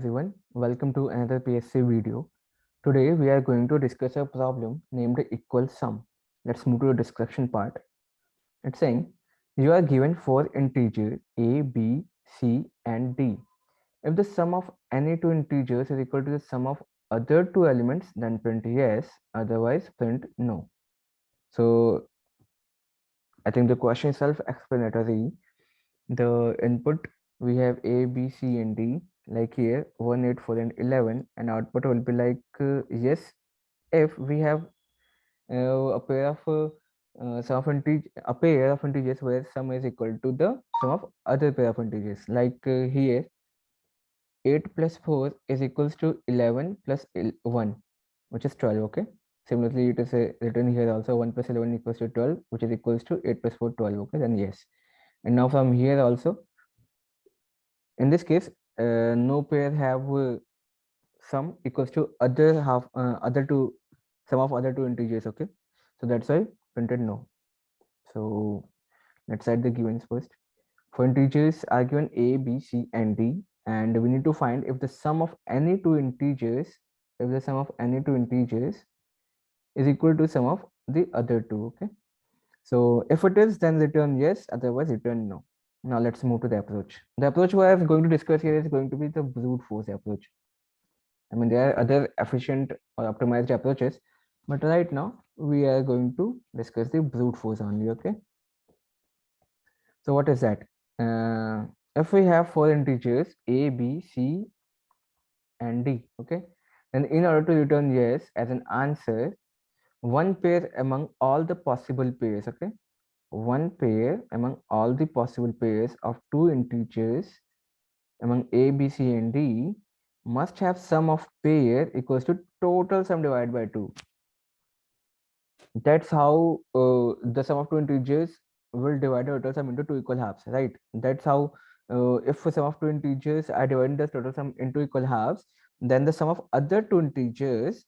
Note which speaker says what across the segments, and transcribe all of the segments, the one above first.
Speaker 1: everyone, welcome to another PSC video. Today we are going to discuss a problem named equal sum. Let's move to the description part. It's saying you are given four integers a, b, c and d. If the sum of any two integers is equal to the sum of other two elements, then print yes, otherwise print no. So I think the question is self-explanatory. The input we have a, b, c and d, like here 1, 8, 4 and 11, and output will be like yes if we have a pair of a pair of integers where sum is equal to the sum of other pair of integers, like here 8 plus 4 is equals to 11 plus 1, which is 12. Okay, similarly it is written here also 1 plus 11 equals to 12, which is equals to 8 plus 4 12. Okay, then yes. And now from here also, in this case, no pair have sum equals to other two sum of other two integers. Okay, so that's why printed no. So let's add the givens first. For integers are given a, b, c and d, and we need to find if the sum of any two integers is equal to sum of the other two. Okay, so if it is, then return yes, otherwise return no. Now let's move to the approach. The approach we are going to discuss here is going to be the brute force approach. I mean, there are other efficient or optimized approaches, but right now we are going to discuss the brute force only. Okay, so what is that? If we have four integers a, b, c and d, okay, then in order to return yes as an answer, one pair among all the possible pairs, okay, one pair among all the possible pairs of two integers among a, b, c and d must have sum of pair equals to total sum divided by 2. That's how the sum of two integers will divide the total sum into two equal halves, right? That's how if the sum of two integers are dividing the total sum into equal halves, then the sum of other two integers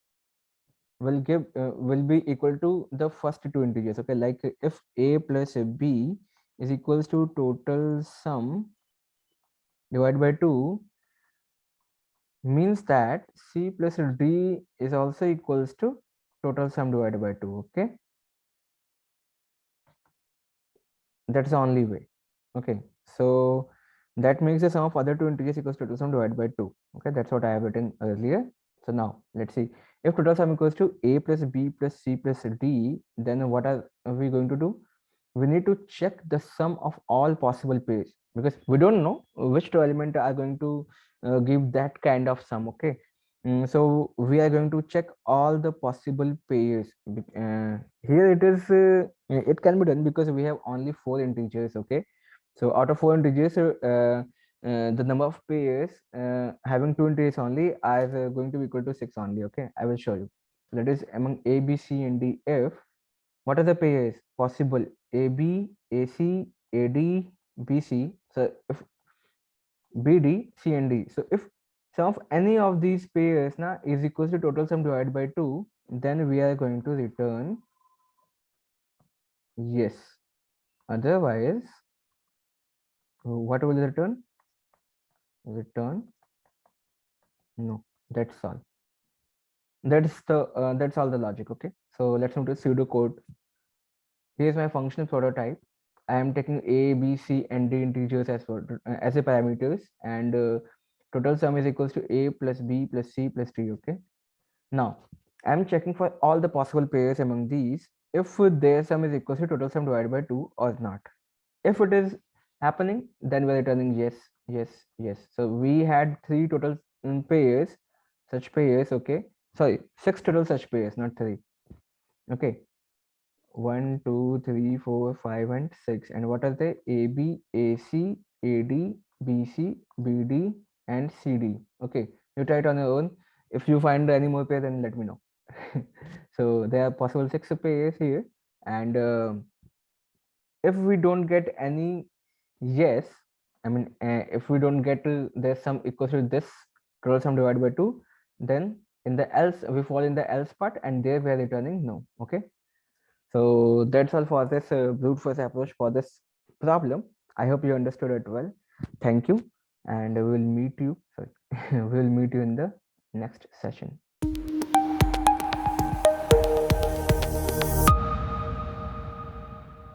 Speaker 1: will be equal to the first two integers. Okay, like if a plus b is equals to total sum divided by 2, means that c plus d is also equals to total sum divided by 2. Okay, that's the only way. Okay, so that makes the sum of other two integers equals to total sum divided by 2. Okay, that's what I have written earlier. So now let's see, if total sum equals to a plus b plus c plus d, then what are we going to do? We need to check the sum of all possible pairs, because we don't know which two elements are going to give that kind of sum. Okay, so we are going to check all the possible pairs. Here it can be done because we have only four integers. Okay, so out of four integers, the number of pairs having two integers only are going to be equal to 6 only. Okay, I will show you. That is, among a, b, c and d, if what are the pairs possible? AB, AC, AD, BC. So if BD, C and D. So if sum of any of these pairs na is equals to total sum divided by 2, then we are going to return yes. Otherwise, what will return? Return no. That's all. That's all the logic. Okay. So let's move to pseudo code. Here's my functional prototype. I am taking a, b, c and d integers as a parameters, and total sum is equals to a plus b plus c plus d. Okay, now I'm checking for all the possible pairs among these if their sum is equals to total sum divided by 2 or not. If it is happening, then we're returning yes, yes, yes. So we had three total pairs, such pairs. Okay, sorry, six total such pairs, not three. Okay, 1, 2, 3, 4, 5 and 6. And what are they? AB, AC, AD, BC, BD and CD. Okay, you try it on your own. If you find any more pair, then let me know. So there are possible 6 pairs here, and if we don't get any yes, I mean if we don't get there's sum equals to this total sum divided by 2, then in the else we fall in the else part, and there we are returning no. Okay, so that's all for this brute force approach for this problem. I hope you understood it well. Thank you, and we will meet you. Sorry, We'll meet you in the next session.